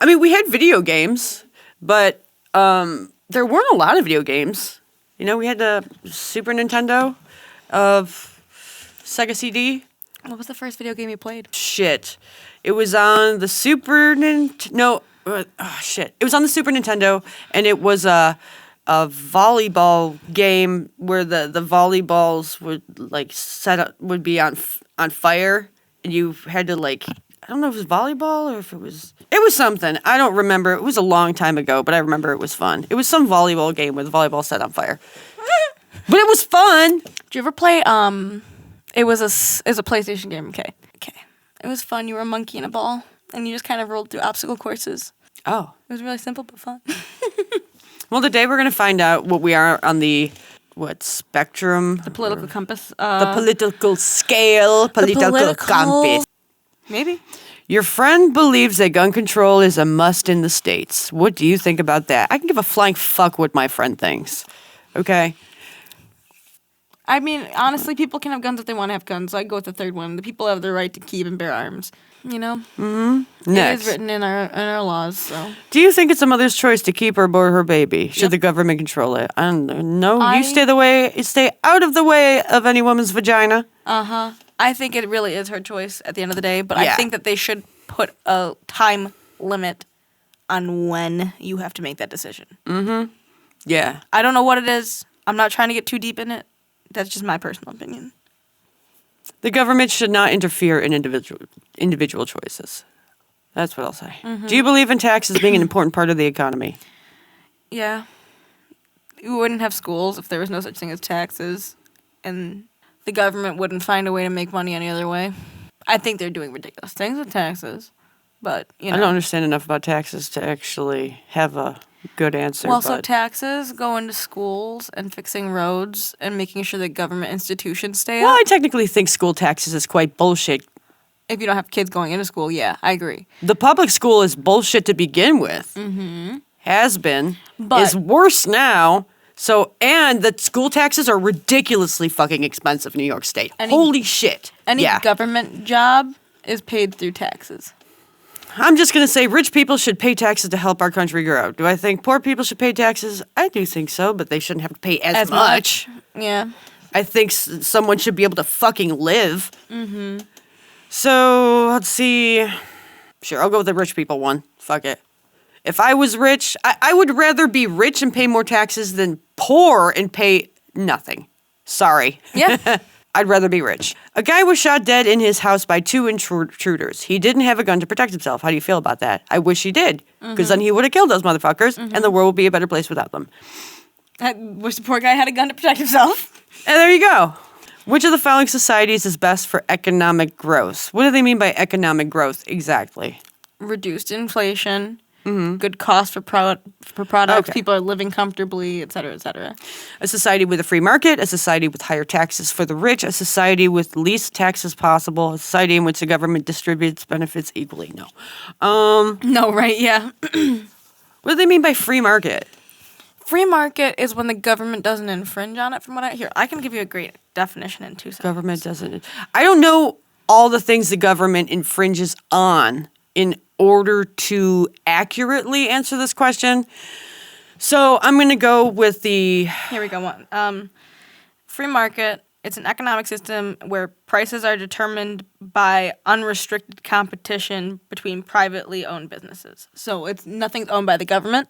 I mean, we had video games, but there weren't a lot of video games. You know, we had the Super Nintendo of Sega CD. What was the first video game you played? Shit. It was on the Super Nintendo. No, shit. It was on the Super Nintendo, and it was a volleyball game where the volleyballs would like would be on fire, and you had to like, I don't know if it was volleyball or if it was something. I don't remember. It was a long time ago, but I remember it was fun. It was some volleyball game with the volleyball set on fire, but it was fun. Did you ever play? It was a PlayStation game. Okay. It was fun. You were a monkey in a ball, and you just kind of rolled through obstacle courses. Oh. It was really simple but fun. Well, today we're going to find out what we are on the, spectrum? The political compass. The political scale. Political compass. Maybe. Your friend believes that gun control is a must in the States. What do you think about that? I can give a flying fuck what my friend thinks. Okay? I mean, honestly, people can have guns if they want to have guns. So I go with the third one. The people have the right to keep and bear arms. You know? Mm-hmm. Next. It is written in our laws, so. Do you think it's a mother's choice to keep or abort her baby? Should the government control it? No, you stay out of the way of any woman's vagina. Uh-huh. I think it really is her choice at the end of the day, but I think that they should put a time limit on when you have to make that decision. Mm-hmm. Yeah. I don't know what it is. I'm not trying to get too deep in it. That's just my personal opinion. The government should not interfere in individual choices. That's what I'll say. Mm-hmm. Do you believe in taxes being an important part of the economy? Yeah. We wouldn't have schools if there was no such thing as taxes, and the government wouldn't find a way to make money any other way. I think they're doing ridiculous things with taxes, but, you know. I don't understand enough about taxes to actually have a good answer. Well, so taxes go into schools and fixing roads and making sure that government institutions stay up. Well, I technically think school taxes is quite bullshit. If you don't have kids going into school, yeah, I agree. The public school is bullshit to begin with. Mm-hmm. Has been. But is worse now. So, and the school taxes are ridiculously fucking expensive in New York State. Holy shit. Any government job is paid through taxes. I'm just going to say rich people should pay taxes to help our country grow. Do I think poor people should pay taxes? I do think so, but they shouldn't have to pay as much. Yeah. I think someone should be able to fucking live. Mm-hmm. So, let's see. Sure, I'll go with the rich people one. Fuck it. If I was rich, I would rather be rich and pay more taxes than poor and pay nothing. Sorry. Yeah. I'd rather be rich. A guy was shot dead in his house by two intruders. He didn't have a gun to protect himself. How do you feel about that? I wish he did, because then he would have killed those motherfuckers, and the world would be a better place without them. I wish the poor guy had a gun to protect himself. And there you go. Which of the following societies is best for economic growth? What do they mean by economic growth exactly? Reduced inflation. Mm-hmm. Good cost for products. Okay. People are living comfortably, et cetera, et cetera. A society with a free market, a society with higher taxes for the rich, a society with least taxes possible, a society in which the government distributes benefits equally. No. No, right, yeah. What do they mean by free market? Free market is when the government doesn't infringe on it, from what I hear. I can give you a great definition in 2 seconds. Government doesn't. I don't know all the things the government infringes on in order to accurately answer this question. So I'm going to go with the... Here we go. One. Free market, it's an economic system where prices are determined by unrestricted competition between privately owned businesses. So it's nothing's owned by the government.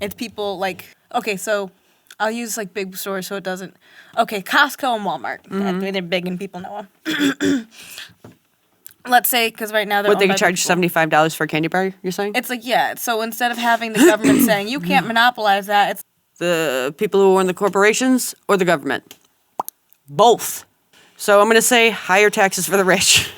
It's people like... Okay, so I'll use like big stores so it doesn't... Okay, Costco and Walmart. Mm-hmm. They're big and people know them. Let's say, because right now they're they can charge $75 for a candy bar, you're saying? It's like, yeah. So instead of having the government saying, you can't monopolize that, it's... The people who own the corporations or the government? Both. So I'm going to say higher taxes for the rich.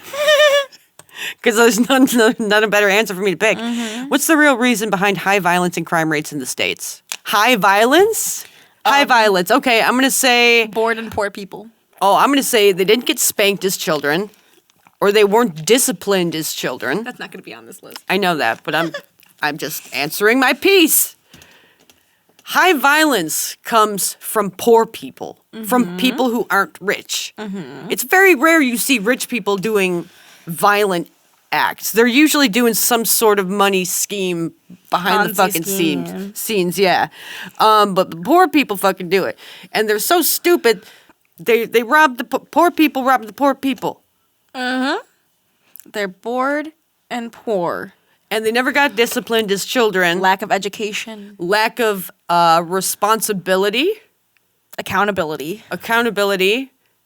Because there's none a better answer for me to pick. Mm-hmm. What's the real reason behind high violence and crime rates in the States? High violence? High violence. Okay, I'm going to say... Bored and poor people. Oh, I'm going to say they didn't get spanked as children. Or they weren't disciplined as children. That's not going to be on this list. I know that, but I'm just answering my piece. High violence comes from poor people, from people who aren't rich. Mm-hmm. It's very rare you see rich people doing violent acts. They're usually doing some sort of money scheme behind the Ponzi fucking scheme. scenes, yeah. But the poor people fucking do it. And they're so stupid, they rob the poor people, rob the poor people. They're bored and poor. And they never got disciplined as children. Lack of education. Lack of responsibility. Accountability.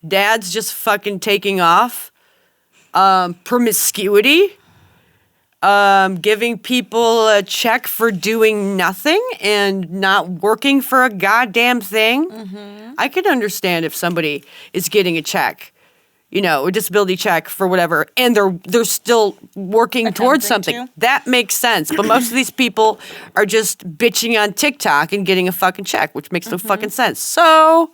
Dads just fucking taking off. Promiscuity. Giving people a check for doing nothing and not working for a goddamn thing. I could understand if somebody is getting a check, a disability check for whatever, and they're still working towards something. That makes sense. But most of these people are just bitching on TikTok and getting a fucking check, which makes no fucking sense. So,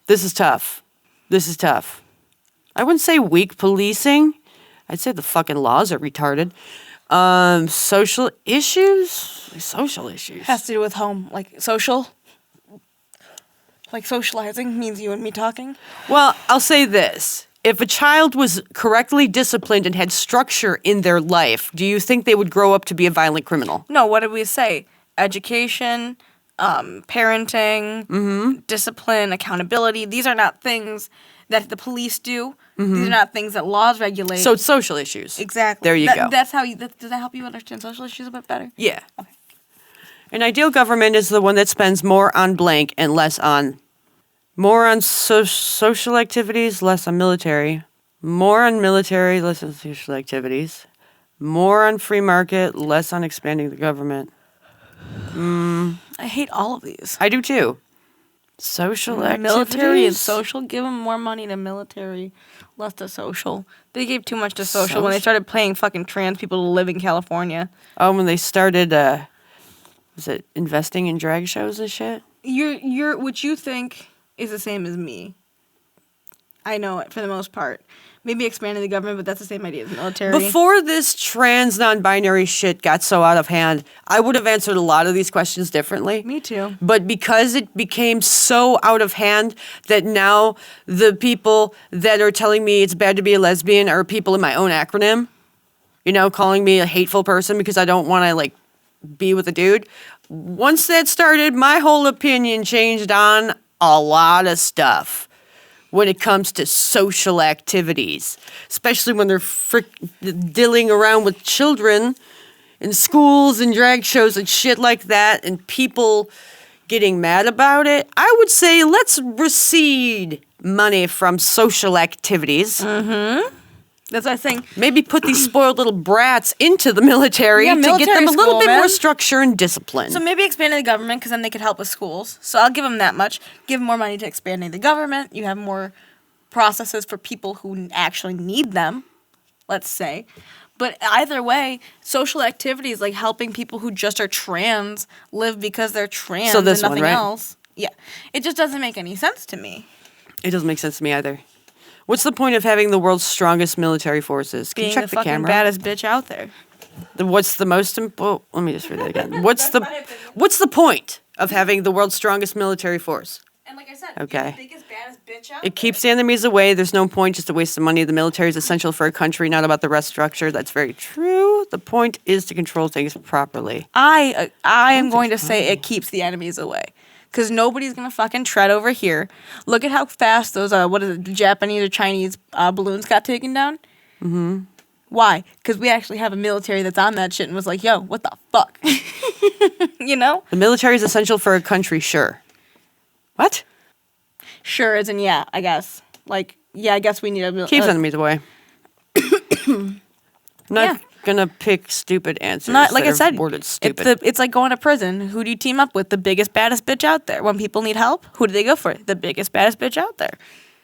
this is tough. I wouldn't say weak policing. I'd say the fucking laws are retarded. Social issues? Has to do with home. Like social? Like socializing means you and me talking? Well, I'll say this. If a child was correctly disciplined and had structure in their life, do you think they would grow up to be a violent criminal? No, what did we say? Education, parenting, discipline, accountability. These are not things that the police do. These are not things that laws regulate. So it's social issues. Exactly. There you go. Does that help you understand social issues a bit better? Yeah. Okay. An ideal government is the one that spends more on blank and less on social activities, less on military. More on military, less on social activities. More on free market, less on expanding the government. I hate all of these. I do too. Social activities. Military and social. Give them more money to military, less to social. They gave too much to social when they started paying fucking trans people to live in California. Oh, when they started, was it investing in drag shows and shit? You're what you think is the same as me. I know it for the most part. Maybe expanding the government, but that's the same idea as military. Before this trans non-binary shit got so out of hand, I would have answered a lot of these questions differently. Me too. But because it became so out of hand that now the people that are telling me it's bad to be a lesbian are people in my own acronym, calling me a hateful person because I don't want to, be with a dude. Once that started, my whole opinion changed on a lot of stuff when it comes to social activities, especially when they're dealing around with children in schools and drag shows and shit like that, and people getting mad about it. I would say let's recede money from social activities. That's what I think. Maybe put these spoiled little brats into the military to get them a little bit more structure and discipline. So maybe expanding the government, because then they could help with schools. So I'll give them that much. Give them more money to expanding the government. You have more processes for people who actually need them, let's say. But either way, social activities like helping people who just are trans live because they're trans and nothing else. Yeah. It just doesn't make any sense to me. It doesn't make sense to me either. What's the point of having the world's strongest military forces? Can you check the camera? Being the fucking baddest bitch out there. What's the most important? Let me just read that again. What's the point of having the world's strongest military force? And like I said, okay. The biggest, baddest bitch out It keeps the enemies away. There's no point, just a waste of money. The military is essential for a country, not about the rest structure. That's very true. The point is to control things properly. I am going to say it keeps the enemies away. Because nobody's going to fucking tread over here. Look at how fast those, Japanese or Chinese balloons got taken down. Mm-hmm. Why? Because we actually have a military that's on that shit and was like, yo, what the fuck? The military is essential for a country, sure. What? Sure as in yeah, I guess. I guess we need a... Keeps enemies away. Not gonna pick stupid answers. Like I said, worded stupid. It's like going to prison. Who do you team up with? The biggest, baddest bitch out there. When people need help, who do they go for? The biggest, baddest bitch out there.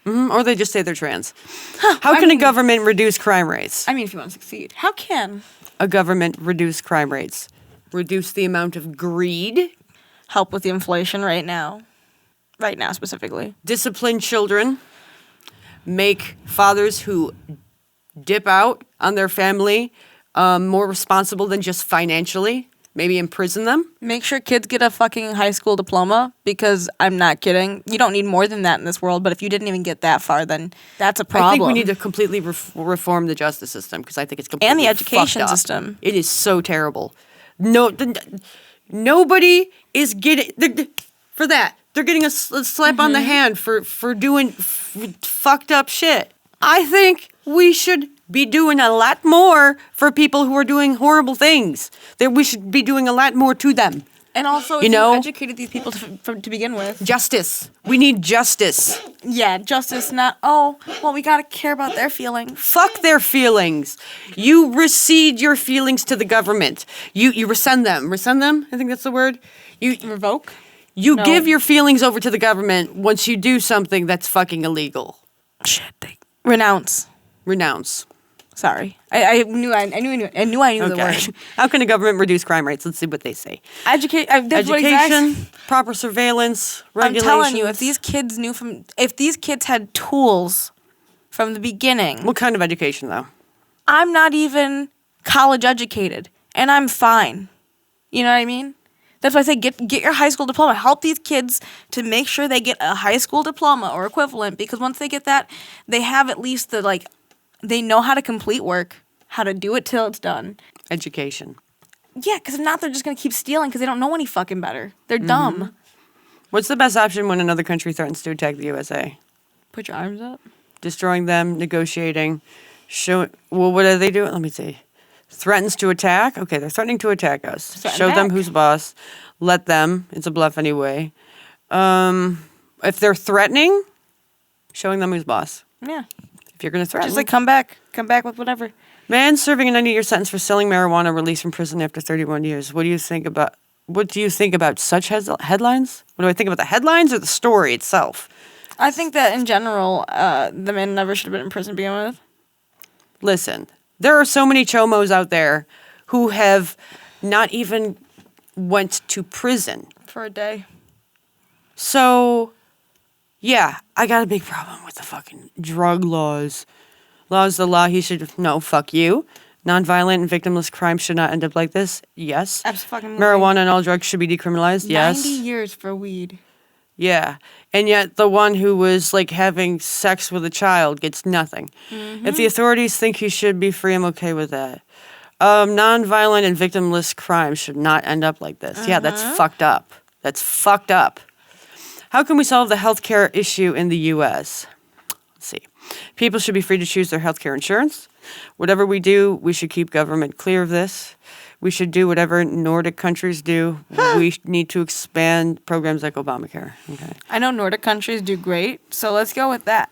Mm-hmm. Or they just say they're trans. How can a government reduce crime rates? I mean, if you want to succeed. How can a government reduce crime rates? Reduce the amount of greed? Help with the inflation right now. Right now, specifically. Discipline children. Make fathers who dip out on their family more responsible than just financially. Maybe imprison them. Make sure kids get a fucking high school diploma, because I'm not kidding. You don't need more than that in this world, but if you didn't even get that far, then that's a problem. I think we need to completely reform the justice system, because I think it's completely and the education fucked up. system. It is so terrible. No, nobody is getting for that. They're getting a slap on the hand for doing fucked up shit. I think we should be doing a lot more for people who are doing horrible things. That we should be doing a lot more to them. And also, you educated these people to begin with. Justice. We need justice. Yeah, justice, not, we gotta care about their feelings. Fuck their feelings. You recede your feelings to the government. You rescind them. Rescind them? I think that's the word. You revoke? You give your feelings over to the government once you do something that's fucking illegal. Shit. Renounce. Sorry, I knew the word. How can a government reduce crime rates? Let's see what they say. Education, proper surveillance, regulations. I'm telling you, if these kids had tools from the beginning. What kind of education, though? I'm not even college educated, and I'm fine. You know what I mean? That's why I say get your high school diploma. Help these kids to make sure they get a high school diploma or equivalent, because once they get that, they have at least they know how to complete work, how to do it till it's done. Education. Yeah, because if not, they're just going to keep stealing because they don't know any fucking better. They're dumb. What's the best option when another country threatens to attack the USA? Put your arms up. Destroying them, negotiating, what are they doing? Let me see. Threatens to attack? Okay, they're threatening to attack us. Show them who's boss. Let them. It's a bluff anyway. If they're threatening, showing them who's boss. Yeah. If you're going to threaten. Just come back with whatever. Man serving a 90-year sentence for selling marijuana released from prison after 31 years. What do you think about such headlines? What do I think about the headlines or the story itself? I think that in general, the man never should have been in prison to begin with. Listen, there are so many chomos out there who have not even went to prison. For a day. So, yeah, I got a big problem with the fucking drug laws. Law's the law. He should... No, fuck you. Nonviolent and victimless crime should not end up like this. Yes. Absolutely. Marijuana and all drugs should be decriminalized. Yes. 90 years for weed. Yeah. And yet the one who was, having sex with a child gets nothing. Mm-hmm. If the authorities think he should be free, I'm okay with that. Nonviolent and victimless crime should not end up like this. Yeah, that's fucked up. That's fucked up. How can we solve the healthcare issue in the U.S.? Let's see. People should be free to choose their healthcare insurance. Whatever we do, we should keep government clear of this. We should do whatever Nordic countries do. We need to expand programs like Obamacare. Okay. I know Nordic countries do great, so let's go with that.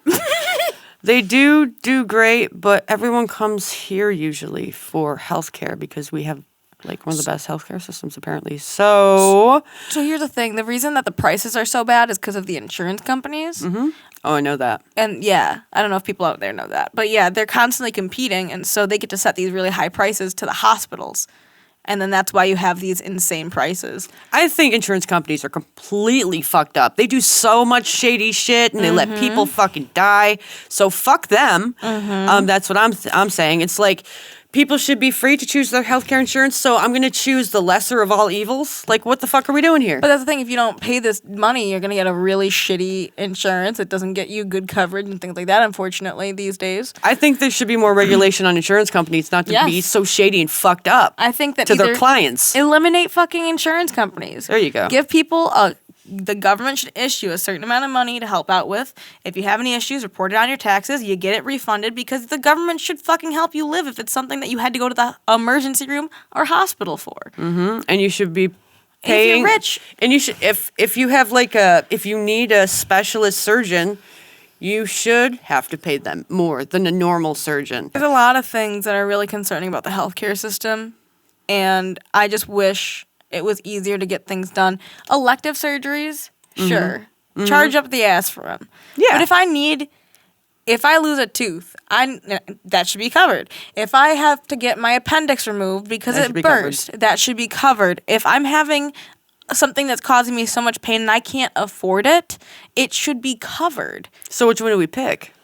They do great, but everyone comes here usually for healthcare because we have one of the best healthcare systems apparently. So here's the thing. The reason that the prices are so bad is because of the insurance companies. Mm-hmm. Oh, I know that. And yeah, I don't know if people out there know that. But yeah, they're constantly competing, and so they get to set these really high prices to the hospitals. And then that's why you have these insane prices. I think insurance companies are completely fucked up. They do so much shady shit, and they let people fucking die. So fuck them. That's what I'm saying. It's like people should be free to choose their healthcare insurance. So I'm going to choose the lesser of all evils. What the fuck are we doing here? But that's the thing. If you don't pay this money, you're going to get a really shitty insurance. It doesn't get you good coverage and things like that, unfortunately, these days. I think there should be more regulation on insurance companies not to be so shady and fucked up. I think that to their clients. Eliminate fucking insurance companies. There you go. Give people the government should issue a certain amount of money to help out with. If you have any issues, report it on your taxes. You get it refunded because the government should fucking help you live if it's something that you had to go to the emergency room or hospital for. Mm-hmm. And you should be paying. If you're rich. And you should, if you have if you need a specialist surgeon, you should have to pay them more than a normal surgeon. There's a lot of things that are really concerning about the healthcare system, and I just wish it was easier to get things done. Elective surgeries, sure. Charge up the ass for them. Yeah. But if I lose a tooth, that should be covered. If I have to get my appendix removed because it burst, that should be covered. If I'm having something that's causing me so much pain and I can't afford it, it should be covered. So which one do we pick?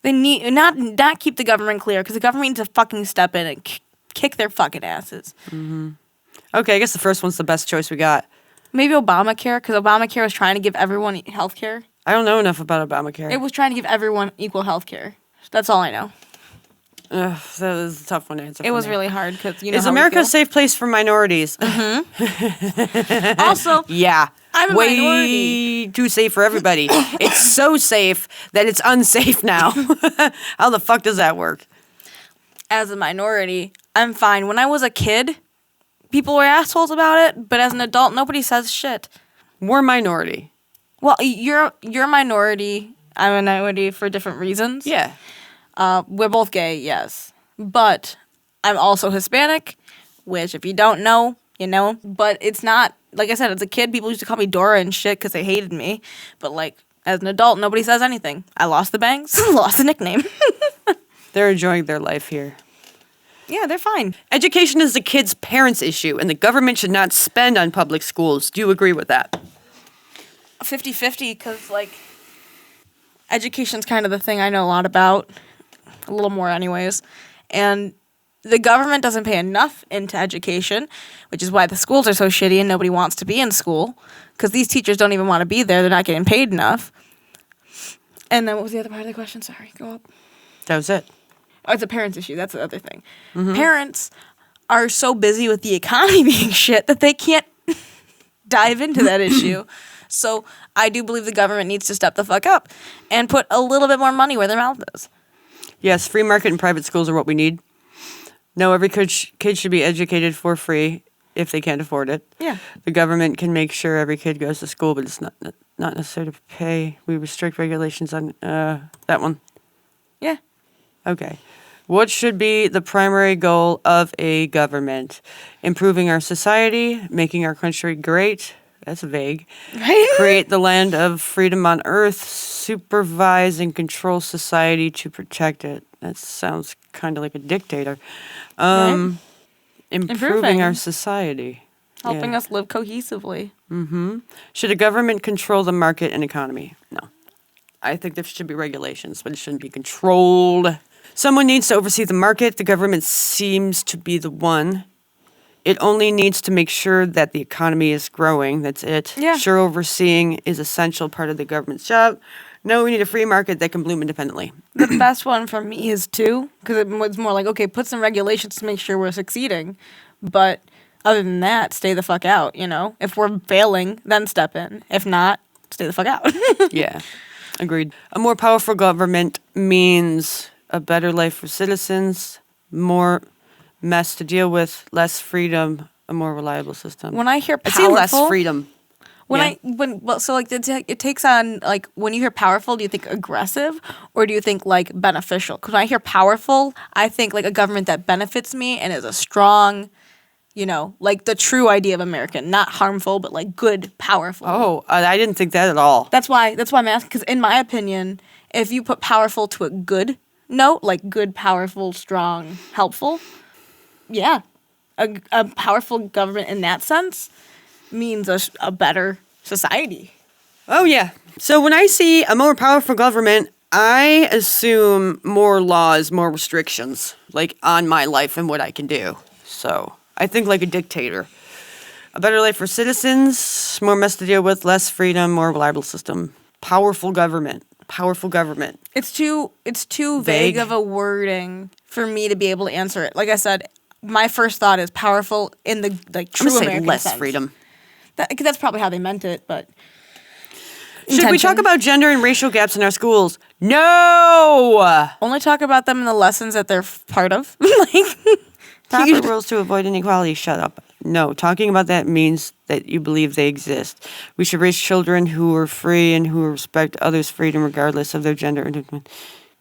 They need not keep the government clear, because the government needs to fucking step in and kick their fucking asses. Mm-hmm. Okay, I guess the first one's the best choice we got. Maybe Obamacare, because Obamacare was trying to give everyone health care. I don't know enough about Obamacare. It was trying to give everyone equal health care. That's all I know. Ugh, that was a tough one to answer. It was really hard because Is America a safe place for minorities? Also, yeah. I'm a way minority. too safe for everybody. It's so safe that it's unsafe now. How the fuck does that work? As a minority, I'm fine. When I was a kid, people were assholes about it, but as an adult, nobody says shit. We're minority. Well, you're a minority. I'm a minority for different reasons. Yeah. We're both gay, yes. But I'm also Hispanic, which if you don't know, you know. But it's not, like I said, as a kid, people used to call me Dora and shit because they hated me. But like, as an adult, nobody says anything. I lost the bangs, lost the nickname. They're enjoying their life here. Yeah, they're fine. Education is the kids' parents' issue, and the government should not spend on public schools. Do you agree with that? 50-50, because, like, education's kind of the thing I know a lot about. A little more anyways. And the government doesn't pay enough into education, which is why the schools are so shitty and nobody wants to be in school, because these teachers don't even want to be there. They're not getting paid enough. And then what was the other part of the question? Sorry, go up. That was it. Oh, it's a parents' issue. That's the other thing. Mm-hmm. Parents are so busy with the economy being shit that they can't dive into that issue. So I do believe the government needs to step the fuck up and put a little bit more money where their mouth is. Yes, free market and private schools are what we need. No, every kid should be educated for free if they can't afford it. Yeah. The government can make sure every kid goes to school, but it's not necessary to pay. We restrict regulations on that one. Yeah. Okay. What should be the primary goal of a government? Improving our society, making our country great. That's vague. Right? Create the land of freedom on earth, supervise and control society to protect it. That sounds kind of like a dictator. Right. Improving our society. Helping us live cohesively. Mm-hmm. Should a government control the market and economy? No. I think there should be regulations, but it shouldn't be controlled. Someone needs to oversee the market. The government seems to be the one. It only needs to make sure that the economy is growing. That's it. Yeah. Sure, overseeing is essential part of the government's job. No, we need a free market that can bloom independently. The best one for me is 2, because it was more like, okay, put some regulations to make sure we're succeeding. But other than that, stay the fuck out, you know? If we're failing, then step in. If not, stay the fuck out. Yeah, agreed. A more powerful government means a better life for citizens, more mess to deal with, less freedom, a more reliable system. When I hear I powerful... see less freedom. It takes on, like, when you hear powerful, do you think aggressive or do you think, like, beneficial? Because when I hear powerful, I think, like, a government that benefits me and is a strong, you know, like the true idea of America. Not harmful, but, like, good, powerful. Oh, I didn't think that at all. That's why I'm asking, because in my opinion, if you put powerful to a good note, like good, powerful, strong, helpful, yeah, a powerful government in that sense means a better society. Oh, yeah. So when I see a more powerful government, I assume more laws, more restrictions, like on my life and what I can do. So I think like a dictator. A better life for citizens, more mess to deal with, less freedom, more reliable system. Powerful government. Powerful government. It's too vague of a wording for me to be able to answer it. Like I said, my first thought is powerful in the like true American less sense. freedom. That's probably how they meant it, but should we talk about gender and racial gaps in our schools? No. Only talk about them in the lessons that they're part of. Proper rules to avoid inequality. Shut up. No, talking about that means that you believe they exist. We should raise children who are free and who respect others' freedom regardless of their gender.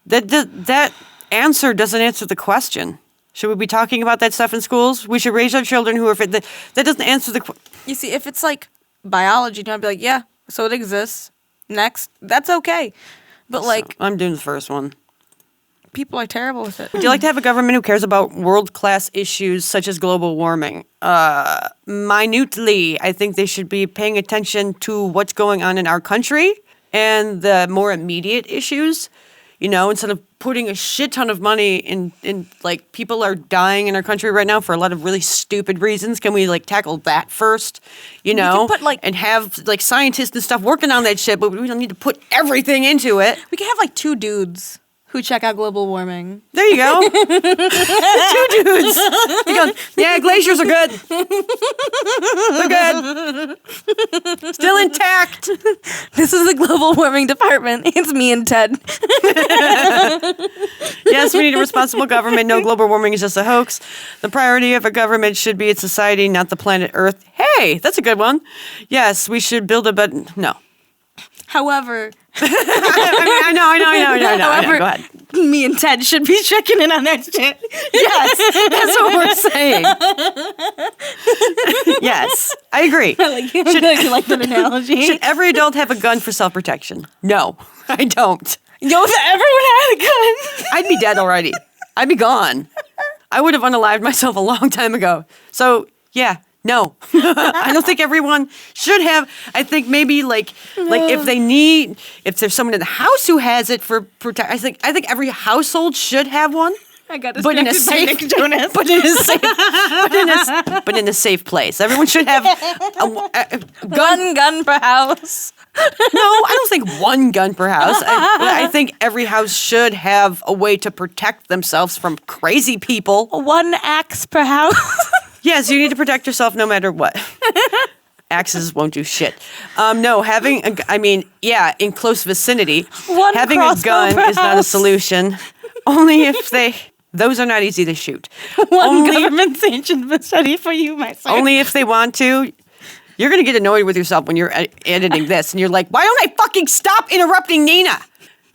That answer doesn't answer the question. Should we be talking about that stuff in schools? We should raise our children who are free. That doesn't answer the question. You see, if it's like biology, don't be like, yeah, so it exists. Next, that's okay. But like, I'm doing the first one. People are terrible with it. Would you like to have a government who cares about world-class issues such as global warming? Minutely, I think they should be paying attention to what's going on in our country and the more immediate issues. instead of putting a shit ton of money in like people are dying in our country right now for a lot of really stupid reasons. Can we like tackle that first? could put, like- and have like scientists and stuff working on that shit, but we don't need to put everything into it. We could have like 2 dudes who check out global warming. There you go. 2 dudes. You go, yeah, glaciers are good. They're good. Still intact. This is the global warming department. It's me and Ted. Yes, we need a responsible government. No, global warming is just a hoax. The priority of a government should be its society, not the planet Earth. Hey, that's a good one. Yes, we should build a button. No. However, I know. However, Go ahead. me and Ted should be checking in on that shit. Yes, that's what we're saying. Yes, I agree. You like that analogy? Should every adult have a gun for self-protection? No, I don't. Yo, if everyone had a gun. I'd be dead already. I'd be gone. I would have unalived myself a long time ago. So, yeah, no. I don't think everyone should have. I think maybe like if there's someone in the house who has it for protect. I think every household should have one. I got But in a distracted by safe, Nick Jonas. but in a safe place. Everyone should have a gun. Gun per house. No, I don't think one gun per house. I think every house should have a way to protect themselves from crazy people. 1 axe per house. Yes, you need to protect yourself no matter what. Axes won't do shit. No, in close vicinity, One having a crossbow gun per is not a house. solution. Only if those are not easy to shoot. One government sanctioned study for you, my son. Only if they want to. You're going to get annoyed with yourself when you're editing this, and you're like, why don't I fucking stop interrupting Nina?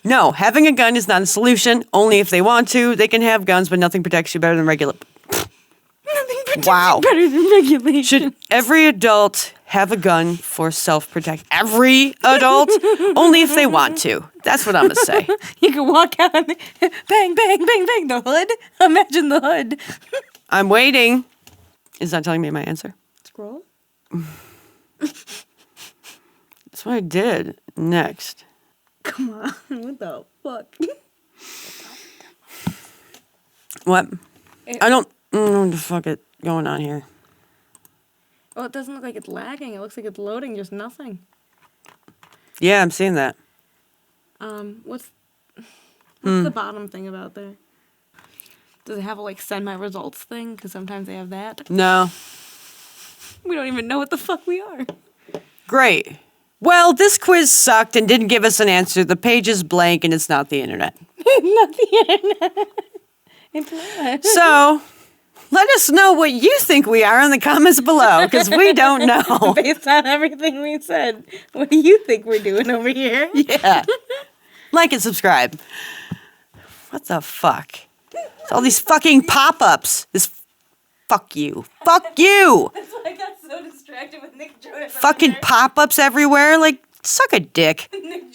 No, having a gun is not a solution. Only if they want to. They can have guns, but nothing protects you better than regular. Nothing protects Wow. you better than regulation. Should every adult have a gun for self-protection? Every adult? Only if they want to. That's what I'm going to say. You can walk out and bang, bang, bang, bang. The hood. Imagine the hood. I'm waiting. It's not telling me my answer. Scroll. That's what I did. Next. Come on. What the fuck? What? I don't know what the fuck is going on here. Well, it doesn't look like it's lagging. It looks like it's loading, just nothing. Yeah, I'm seeing that. What's the bottom thing about there? Does it have a like send my results thing? Because sometimes they have that. No. We don't even know what the fuck we are. Great. Well, this quiz sucked and didn't give us an answer. The page is blank and it's not the internet. Not the internet. It's not. So, let us know what you think we are in the comments below, because we don't know. Based on everything we said, what do you think we're doing over here? Yeah. Like and subscribe. What the fuck? It's all these fucking pop-ups. Fuck you. Fuck you. That's why I got so distracted with Nick Jonas. Fucking pop-ups everywhere. Like, suck a dick. Nick